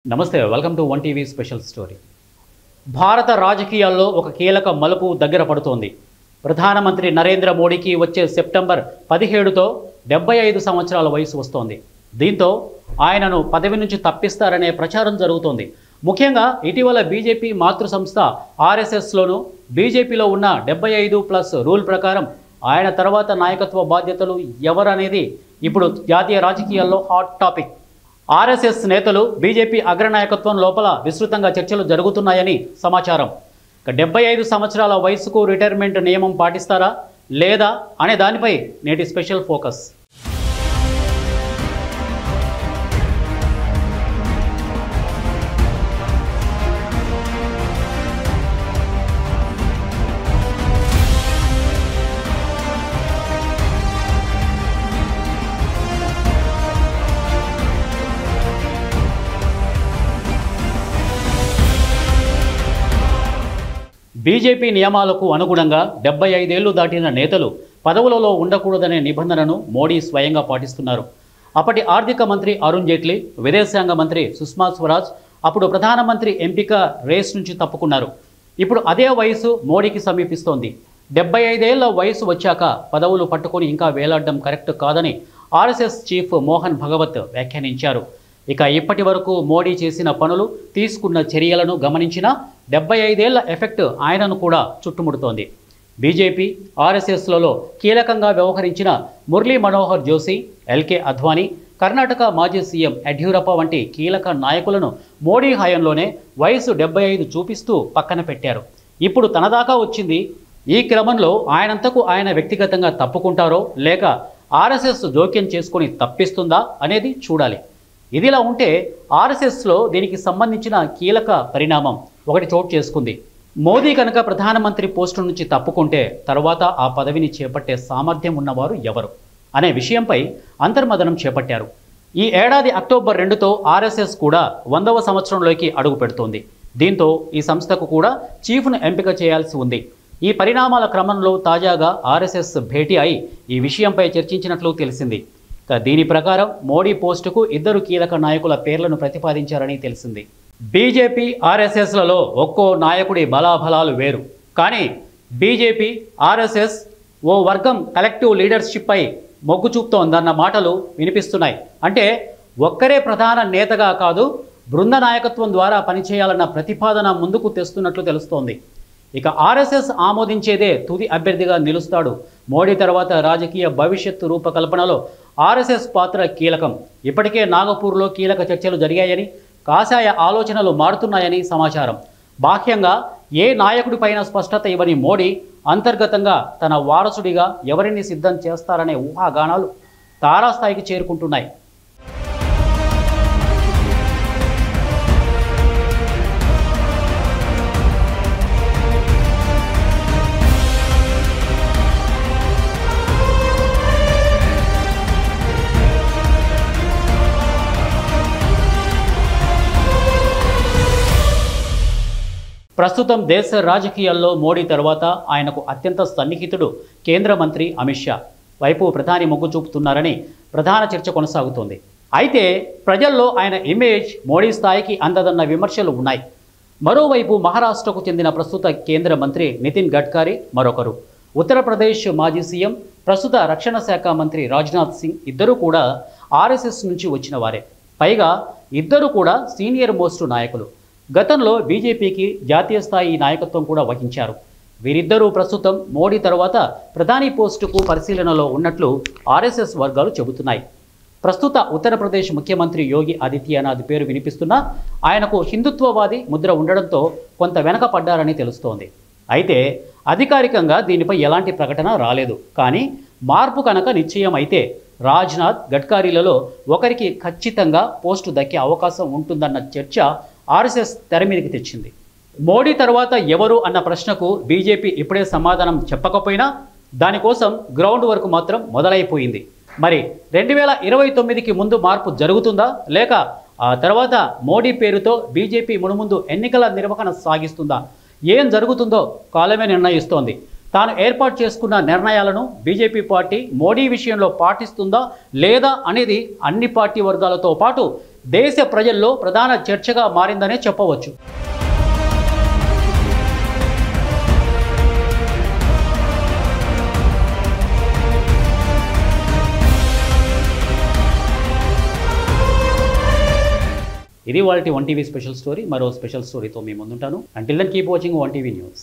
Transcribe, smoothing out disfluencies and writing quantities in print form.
నమస్తే welcome to one TV special story. భారత రాజకీయాల్లో ఒక కీలక మలుపు దగ్గర పడుతోంది. ప్రధానమంత్రి నరేంద్ర మోడీకి వచ్చే సెప్టెంబర్ 17తో 75 సంవత్సరాల వయసు వస్తోంది. దీంతో ఆయనను పదవి నుంచి తప్పిస్తారనే ప్రచారం జరుగుతోంది. ముఖ్యంగా ఇటీవల బీజేపీ మాతృ సంస్థ ఆర్ఎస్ఎస్లోనూ బీజేపీలో ఉన్న 75+ రూల్ ప్రకారం ఆయన తర్వాత నాయకత్వ బాధ్యతలు ఎవరనేది ఇప్పుడు జాతీయ రాజకీయాల్లో హాట్ టాపిక్. ఆర్ఎస్ఎస్ నేతలు బీజేపీ అగ్రనాయకత్వం లోపల విస్తృతంగా చర్చలు జరుగుతున్నాయని సమాచారం. 75 సంవత్సరాల వయసుకు రిటైర్మెంట్ నియమం పాటిస్తారా లేదా అనే దానిపై నేటి స్పెషల్ ఫోకస్. బీజేపీ నియమాలకు అనుగుణంగా 75 ఏళ్లు దాటిన నేతలు పదవులలో ఉండకూడదనే నిబంధనను మోడీ స్వయంగా పాటిస్తున్నారు. అప్పటి ఆర్థిక మంత్రి అరుణ్ జైట్లీ, విదేశాంగ మంత్రి సుష్మా స్వరాజ్ అప్పుడు ప్రధానమంత్రి ఎంపిక రేస్ నుంచి తప్పుకున్నారు. ఇప్పుడు అదే వయసు మోడీకి సమీపిస్తోంది. 75 ఏళ్ల వయసు వచ్చాక పదవులు పట్టుకొని ఇంకా వేలాడడం కరెక్ట్ కాదని ఆర్ఎస్ఎస్ చీఫ్ మోహన్ భగవత్ వ్యాఖ్యానించారు. ఇక ఇప్పటి వరకు మోడీ చేసిన పనులు, తీసుకున్న చర్యలను గమనించిన 75 ఏళ్ల ఎఫెక్ట్ ఆయనను కూడా చుట్టుముడుతోంది. బీజేపీ ఆర్ఎస్ఎస్లలో కీలకంగా వ్యవహరించిన మురళీ మనోహర్ జోషి, ఎల్కే అద్వానీ, కర్ణాటక మాజీ సీఎం యడ్యూరప్ప వంటి కీలక నాయకులను మోడీ హయాంలోనే వయసు 75 చూపిస్తూ పక్కన పెట్టారు. ఇప్పుడు తన దాకా వచ్చింది. ఈ క్రమంలో ఆయనంతకు ఆయన వ్యక్తిగతంగా తప్పుకుంటారో లేక ఆర్ఎస్ఎస్ జోక్యం చేసుకొని తప్పిస్తుందా అనేది చూడాలి. ఇదిలా ఉంటే ఆర్ఎస్ఎస్లో దీనికి సంబంధించిన కీలక పరిణామం ఒకటి చోటు చేసుకుంది. మోదీ కనుక ప్రధానమంత్రి పోస్టు నుంచి తప్పుకుంటే తర్వాత ఆ పదవిని చేపట్టే సామర్థ్యం ఉన్నవారు ఎవరు అనే విషయంపై అంతర్మథనం చేపట్టారు. ఈ ఏడాది అక్టోబర్ 2తో ఆర్ఎస్ఎస్ కూడా 100వ సంవత్సరంలోకి అడుగు పెడుతోంది. దీంతో ఈ సంస్థకు కూడా చీఫ్ను ఎంపిక చేయాల్సి ఉంది. ఈ పరిణామాల క్రమంలో తాజాగా ఆర్ఎస్ఎస్ భేటీ అయి ఈ విషయంపై చర్చించినట్లు తెలిసింది. దీని ప్రకారం మోడీ పోస్టుకు 2 కీలక నాయకుల పేర్లను ప్రతిపాదించారని తెలిసింది. బీజేపీ ఆర్ఎస్ఎస్లలో ఒక్కో నాయకుడి బలాబలాలు వేరు. కానీ బీజేపీ ఆర్ఎస్ఎస్ ఓ వర్గం కలెక్టివ్ లీడర్షిప్పై మొగ్గు చూపుతోందన్న మాటలు వినిపిస్తున్నాయి. అంటే ఒక్కరే ప్రధాన నేతగా కాదు, బృంద నాయకత్వం ద్వారా పనిచేయాలన్న ప్రతిపాదన ముందుకు తెస్తున్నట్లు తెలుస్తోంది. ఇక ఆర్ఎస్ఎస్ ఆమోదించేదే తుది అభ్యర్థిగా నిలుస్తాడు. మోడీ తర్వాత రాజకీయ భవిష్యత్తు రూపకల్పనలో ఆర్ఎస్ఎస్ పాత్ర కీలకం. ఇప్పటికే నాగపూర్లో కీలక చర్చలు జరిగాయని, కాషాయ ఆలోచనలు మారుతున్నాయని సమాచారం. బాహ్యంగా ఏ నాయకుడిపైన స్పష్టత ఇవ్వని మోడీ అంతర్గతంగా తన వారసుడిగా ఎవరిని సిద్ధం చేస్తారనే ఊహాగానాలు తారాస్థాయికి చేరుకుంటున్నాయి. ప్రస్తుతం దేశ రాజకీయాల్లో మోడీ తర్వాత ఆయనకు అత్యంత సన్నిహితుడు కేంద్ర మంత్రి అమిత్ షా వైపు ప్రధాని మొగ్గు చూపుతున్నారని ప్రధాన చర్చ కొనసాగుతోంది. అయితే ప్రజల్లో ఆయన ఇమేజ్ మోడీ స్థాయికి అందదన్న విమర్శలు ఉన్నాయి. మరోవైపు మహారాష్ట్రకు చెందిన ప్రస్తుత కేంద్ర మంత్రి నితిన్ గడ్కరీ మరొకరు. ఉత్తరప్రదేశ్ మాజీ సీఎం, ప్రస్తుత రక్షణ శాఖ మంత్రి రాజ్నాథ్ సింగ్ ఇద్దరూ కూడా ఆర్ఎస్ఎస్ నుంచి వచ్చిన వారే. పైగా ఇద్దరు కూడా సీనియర్ మోస్ట్ నాయకులు. గతంలో బీజేపీకి జాతీయ స్థాయి నాయకత్వం కూడా వహించారు. వీరిద్దరూ ప్రస్తుతం మోడీ తర్వాత ప్రధాని పోస్టుకు పరిశీలనలో ఉన్నట్లు ఆర్ఎస్ఎస్ వర్గాలు చెబుతున్నాయి. ప్రస్తుత ఉత్తరప్రదేశ్ ముఖ్యమంత్రి యోగి ఆదిత్యనాథ్ పేరు వినిపిస్తున్నా ఆయనకు హిందుత్వవాది ముద్ర ఉండడంతో కొంత వెనకపడ్డారని తెలుస్తోంది. అయితే అధికారికంగా దీనిపై ఎలాంటి ప్రకటన రాలేదు. కానీ మార్పు కనుక నిశ్చయం అయితే రాజ్నాథ్, గడ్కరీలలో ఒకరికి ఖచ్చితంగా పోస్టు దక్కే అవకాశం ఉంటుందన్న చర్చ ఆర్ఎస్ఎస్ తెర మీదకి తెచ్చింది. మోడీ తర్వాత ఎవరు అన్న ప్రశ్నకు బీజేపీ ఇప్పుడే సమాధానం చెప్పకపోయినా దానికోసం గ్రౌండ్ వర్క్ మాత్రం మొదలైపోయింది. మరి 2029కి ముందు మార్పు జరుగుతుందా లేక ఆ తర్వాత మోడీ పేరుతో బీజేపీ మునుముందు ఎన్నికల నిర్వహణ సాగిస్తుందా? ఏం జరుగుతుందో కాలమే నిర్ణయిస్తోంది. తాను ఏర్పాటు చేసుకున్న నిర్ణయాలను బీజేపీ పార్టీ మోడీ విషయంలో పాటిస్తుందా లేదా అనేది అన్ని పార్టీ వర్గాలతో పాటు దేశ ప్రజల్లో ప్రధాన చర్చగా మారిందనే చెప్పవచ్చు. ఇది వాల్టి 1 టీవీ స్పెషల్ స్టోరీ. మరో స్పెషల్ స్టోరీతో మీ ముందుంటాను. Until then keep watching 1 TV news.